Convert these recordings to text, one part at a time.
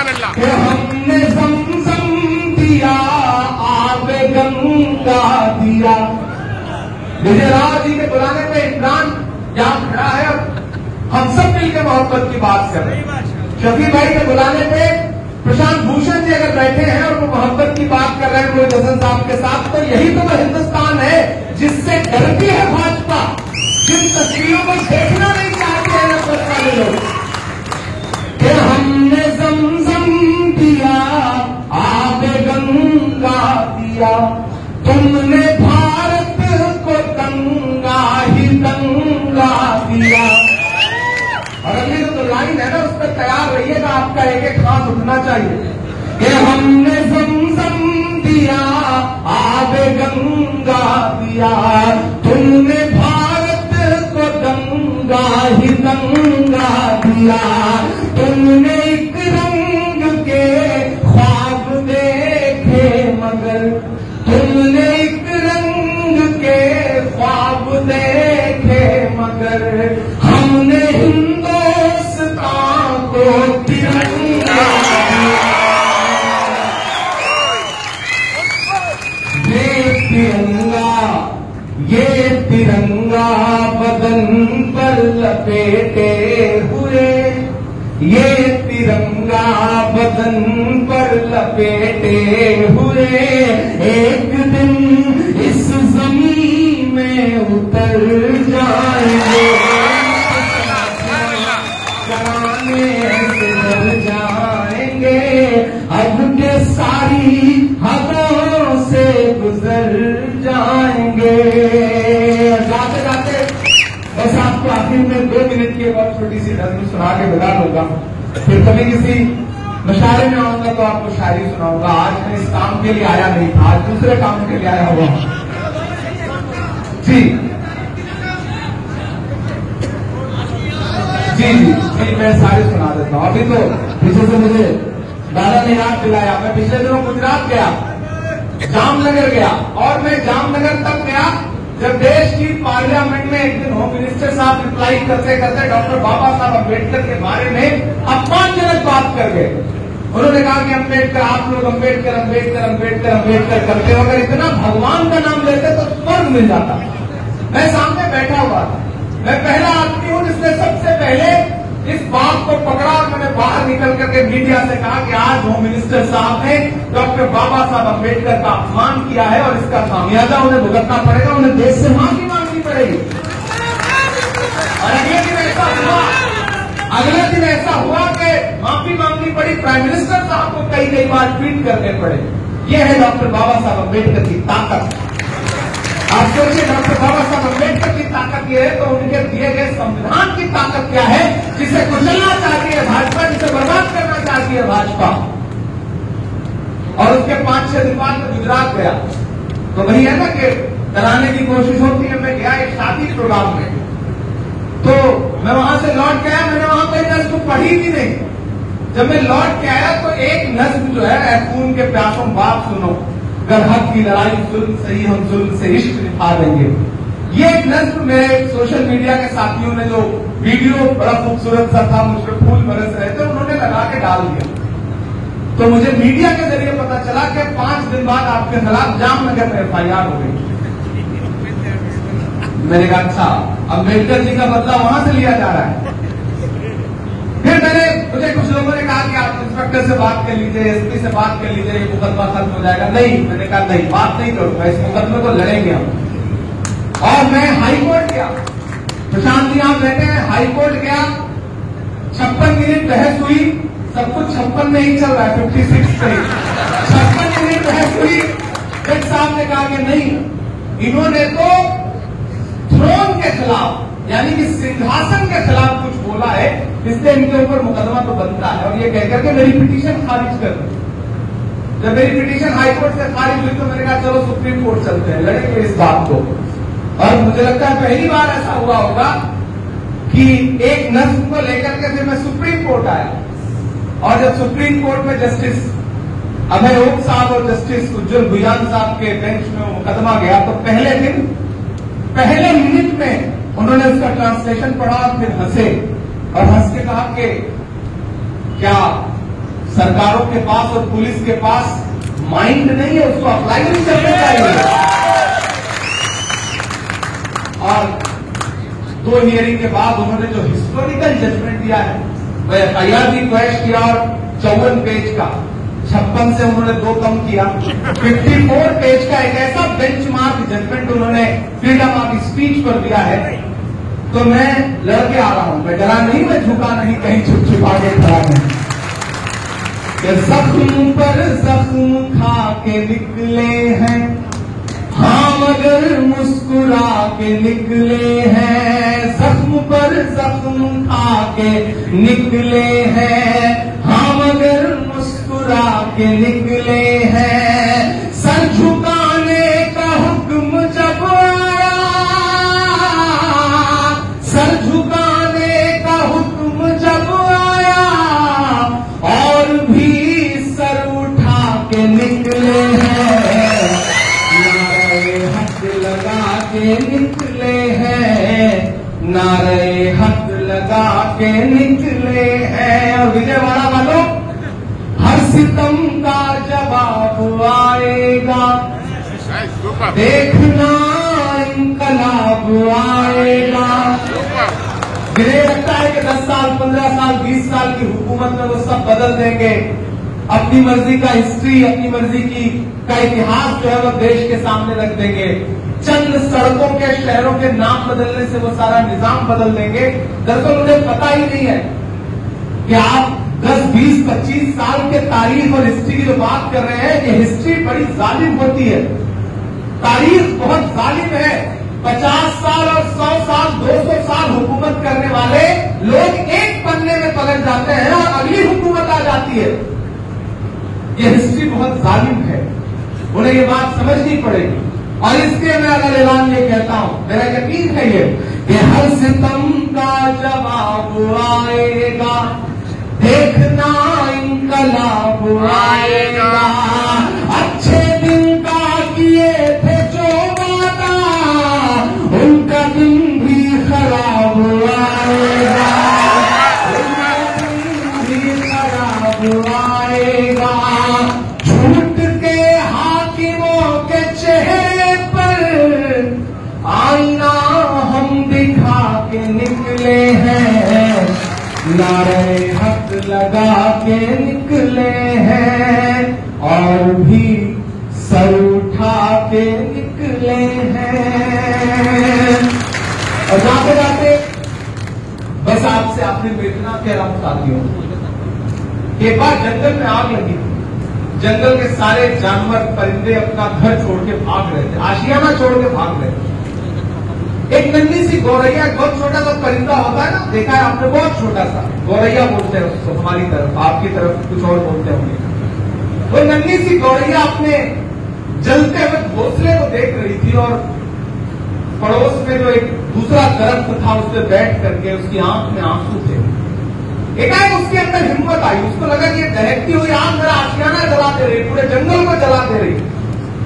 हमने ज़मज़म दिया, आबे गंगा दिया। विजय राव जी के बुलाने पे इमरान यहाँ खड़ा है, हम सब मिलकर मोहब्बत की बात कर रहे हैं। शफी भाई के बुलाने पे प्रशांत भूषण जी अगर बैठे हैं और वो मोहब्बत की बात कर रहे हैं कोई हसन साहब के साथ, तो यही तो वो हिंदुस्तान है जिससे डरती है भाजपा, जिन तस्वीरों को देखना नहीं चाहते हैं नफरत वाले लोग। कि हमने ज़मज़म दिया, आबे गंगा दिया, तुमने भारत को दंगा ही दंगा दिया। और अगली जो लाइन है ना उस पर तैयार रहिएगा, आपका एक एक हाथ उठना चाहिए। कि हमने ज़मज़म दिया, आबे गंगा दिया, तुमने भारत को दंगा ही दंगा दिया। तुमने एक रंग के ख्वाब देखे मगर, तुमने एक रंग के ख्वाब देखे मगर, हमने हिंदुस्तान को तिरंगा ये तिरंगा बदन पर लपेटे हुए, ये तिरंगा बदन पर लपेटे हुए, एक दिन इस जमीन में उतर जाएंगे, कराने से डर जाएंगे, अब के सारी हदों से गुजर जाएंगे। जाते जाते बस आपको आखिर में 2 मिनट की बहुत छोटी सी नज़्म सुना के विदा लूंगा, फिर कभी किसी मशारे में आऊंगा तो आपको शायरी सुनाऊंगा। आज मैं इस काम के लिए आया नहीं था, आज दूसरे काम के लिए आया हुआ जी जी जी जी मैं सारी सुना देता हूँ। अभी तो पीछे से मुझे दादा ने याद दिलाया, मैं पिछले दिनों गुजरात गया, जामनगर गया, और मैं जामनगर तक गया जब देश की पार्लियामेंट में एक दिन होम मिनिस्टर साहब रिप्लाई करते करते डॉक्टर बाबा साहब अम्बेडकर के बारे में अपमानजनक बात कर गए। उन्होंने कहा कि अम्बेडकर, आप लोग अम्बेडकर अम्बेडकर अम्बेडकर अम्बेडकर करते हो, अगर इतना भगवान का नाम लेते तो स्वर्ग मिल जाता। मैं सामने बैठा हुआ था, मैं पहला आदमी हूं जिसने सबसे पहले इस बात को पकड़ा और मैंने बाहर निकल करके मीडिया से कहा कि आज होम मिनिस्टर साहब ने डॉक्टर बाबा साहब अम्बेडकर का अपमान किया है और इसका खामियाजा उन्हें भुगतना पड़ेगा, उन्हें देश से माफी मांगनी पड़ेगी। और अगले दिन ऐसा हुआ कि माफी मांगनी पड़ी, प्राइम मिनिस्टर साहब को कई बार ट्वीट करने पड़े। यह है डॉक्टर बाबा साहब अम्बेडकर की ताकत। आप सोचिए डॉक्टर बाबा साहब अम्बेडकर की ताकत ये है तो उनके दिए गए संविधान की ताकत क्या है, जिसे कुचलना चाहती है भाजपा, जिसे बर्बाद करना चाहती है भाजपा। और उसके 5-6 दिन बाद में गुजरात गया तो वही है ना कि कराने की कोशिश होती है। मैं गया एक शादी प्रोग्राम में, तो मैं वहां से लौट के आया, मैंने वहां कोई नज्म पढ़ी भी नहीं। जब मैं लौट के आया तो एक नज्म जो है, खून के प्यासों बात सुनो, गर हक की लड़ाई जुल्म सही, हम जुल्म से इश्क निभा देंगे। ये एक नज्म मेरे सोशल मीडिया के साथियों ने जो वीडियो बड़ा खूबसूरत सा था, मुझ पर फूल बरस रहे थे, उन्होंने लगा के डाल दिया। तो मुझे मीडिया के जरिए पता चला कि 5 दिन बाद आपके खिलाफ जामनगर में FIR हो गई। मैंने कहा अच्छा, अम्बेडकर जी का बदला वहां से लिया जा रहा है। फिर मुझे कुछ लोगों ने कहा कि आप इंस्पेक्टर से बात कर लीजिए, SP से बात कर लीजिए, ये मुकदमा खत्म हो जाएगा। नहीं, मैंने कहा नहीं, बात नहीं करूंगा, इस मुकदमे को लड़ेंगे हम। और मैं हाईकोर्ट गया, प्रशांत जी आप बैठे हैं, हाईकोर्ट गया, 56 मिनट बहस हुई, सब कुछ 56 में ही चल रहा है, 56 से 56 मिनट बहस हुई। जज साहब ने कहा कि नहीं, इन्होंने तो थ्रोन के खिलाफ यानी कि सिंहासन के खिलाफ कुछ बोला है, इसलिए इनके ऊपर मुकदमा तो बनता है। और ये कहकर के मेरी पिटीशन खारिज कर दी। जब मेरी पिटीशन हाईकोर्ट से खारिज हुई तो मैंने कहा चलो सुप्रीम कोर्ट चलते हैं, लड़ेंगे इस बात को। और मुझे लगता है पहली बार ऐसा हुआ होगा कि एक नज्म को लेकर के फिर मैं सुप्रीम कोर्ट आया। और जब सुप्रीम कोर्ट में जस्टिस अभय ओक साहब और जस्टिस उज्जवल भुयान साहब के बेंच में मुकदमा गया, तो पहले मिनट में उन्होंने उसका ट्रांसलेशन पढ़ा और फिर हंसे और हंस के कहा कि क्या सरकारों के पास और पुलिस के पास माइंड नहीं है, उसको अप्लाई नहीं करना चाहिए। और 2 हियरिंग के बाद उन्होंने जो हिस्टोरिकल जजमेंट दिया है, वह एफआईआर भी क्वैश किया और 54 पेज का 56 से उन्होंने 2 कम किया, 54 पेज का एक ऐसा बेंचमार्क जजमेंट उन्होंने फ्रीडम ऑफ स्पीच पर दिया है। तो मैं लड़के आ रहा हूं, मैं डरा नहीं, मैं झुका नहीं, कहीं छुप छुपा के खड़ा नहीं। जख्म पर जख्म खा के निकले हैं, हाँ मगर मुस्कुरा के निकले हैं। जख्म पर जख्म खा के निकले हैं, हाँ मगर मुस्कुरा के निकले हैं। सर झुकाने का हुक्म जब आया, सर झुकाने का हुक्म जब आया, और भी सर उठा के निकले हैं। नारे हक लगा के निकले हैं, नारे हक लगा के निकले हैं। और विजयवाड़ा वालों, हर सितम का जवाब आएगा, देखना इंकलाब आएगा। मुझे लगता है कि 10 साल, 15 साल, 20 साल की हुकूमत में वो सब बदल देंगे। अपनी मर्जी का हिस्ट्री, अपनी मर्जी का इतिहास जो है वो देश के सामने रख देंगे। चंद सड़कों के, शहरों के नाम बदलने से वो सारा निजाम बदल देंगे। दरअसल मुझे पता ही नहीं है कि आप 10, 20, 25 साल के तारीख और हिस्ट्री की जो बात कर रहे हैं, ये हिस्ट्री बड़ी जालिम होती है, तारीख बहुत जालिम है। 50 साल और 100 साल, 200 साल हुकूमत करने वाले लोग एक पन्ने में पलट जाते हैं और अगली हुकूमत आ जाती है। ये हिस्ट्री बहुत जालिम है, उन्हें ये बात समझनी पड़ेगी। और इसलिए मैं अगर ऐलान ये कहता हूं, मेरा यकीन है ये कि हर सितम का जवाब आएगा, देखना इंकलाब आएगा। अच्छे दिन का किए थे जो वादा, उनका दिन भी खराब आएगा, उनका दिन भी खराब आएगा। झूठ के हाकिमों के चेहरे पर आईना हम दिखा के निकले हैं, नारे हक लगा के निकले हैं, और भी सर उठा के निकले हैं। और जाते जाते बस आपसे आखिरी इतना कह रहा हूं साथियों, एक बार जंगल में आग लगी, जंगल के सारे जानवर, परिंदे अपना घर छोड़ के भाग रहे थे, आशियाना छोड़ के भाग रहे थे। एक नन्ही सी गौरैया, बहुत छोटा सा परिंदा होता है ना, देखा है आपने, बहुत छोटा सा, गौरैया बोलते हैं उसको हमारी तरफ, आपकी तरफ कुछ और बोलते होंगे। वो नन्ही सी गौरैया अपने जलते हुए घोंसले को देख रही थी और पड़ोस में जो एक दूसरा दरख्त था उस पर बैठ करके उसकी आंख में आंसू थे। एकाएक उसके अंदर हिम्मत आई, उसको लगा कि ये दहकती हुई आग मेरा आशियाना जला दे रही, पूरे जंगल को जला दे रही।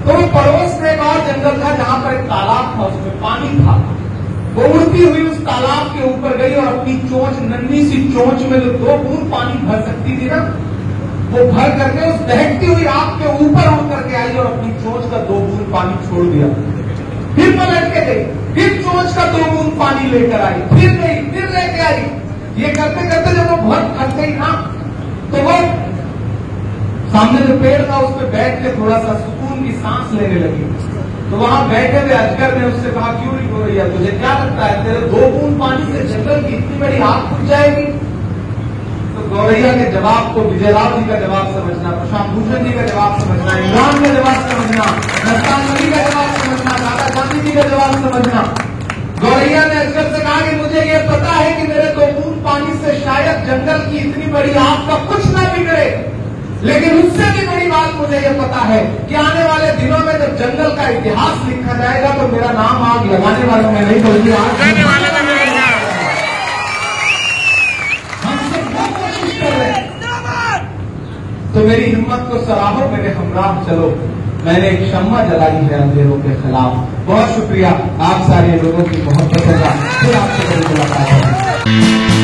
तो वो पड़ोस में एक और जंगल था जहां पर एक तालाब था, उसमें पानी था। वो उड़ती हुई उस तालाब के ऊपर गई और अपनी चोंच, नन्ही सी चोंच में जो 2 बूंद पानी भर सकती थी ना, वो भर करके उस दहकती हुई आग के ऊपर उड़ करके आई और अपनी चोंच का 2 बूंद पानी छोड़ दिया। फिर पलट के गई, फिर चोंच का 2 बूंद पानी लेकर आई, फिर गई, फिर लेके आई। ये करते करते जब वो बहुत थक गई ना, तो वो सामने जो पेड़ था उस पर बैठ के थोड़ा सा सुकून की सांस लेने लगी। तो वहां बैठे हुए अजगर ने उससे कहा, क्यों नहीं हो रही है, तुझे क्या लगता है तेरे 2 बूंद पानी से जंगल की इतनी बड़ी आग बुझ जाएगी? तो गौरैया के जवाब को विजयराव जी का जवाब समझना, प्रशांत भूषण जी का जवाब समझना, इमरान का जवाब समझना, नस्तान अली का जवाब समझना, दादा गांधी जी का जवाब समझना। गौरैया ने अजगर से कहा कि मुझे ये पता है कि मेरे 2 बूंद पानी से शायद जंगल की इतनी बड़ी आग का कुछ ना बिगड़े, लेकिन उससे भी बड़ी बात मुझे ये पता है कि आने वाले दिनों में जब जंगल का इतिहास लिखा जाएगा तो मेरा नाम आग लगाने वालों में नहीं बल्कि आग लगाने वालों में रहेगा। हम सब बहुत कोशिश कर रहे हैं, तो मेरी हिम्मत को सराहो, मेरे हमराह चलो। मैंने एक शम्मा जलाई है अंधेरों के खिलाफ। बहुत शुक्रिया आप सारे लोगों की, बहुत पसंद। फिर आपसे मुलाकात है।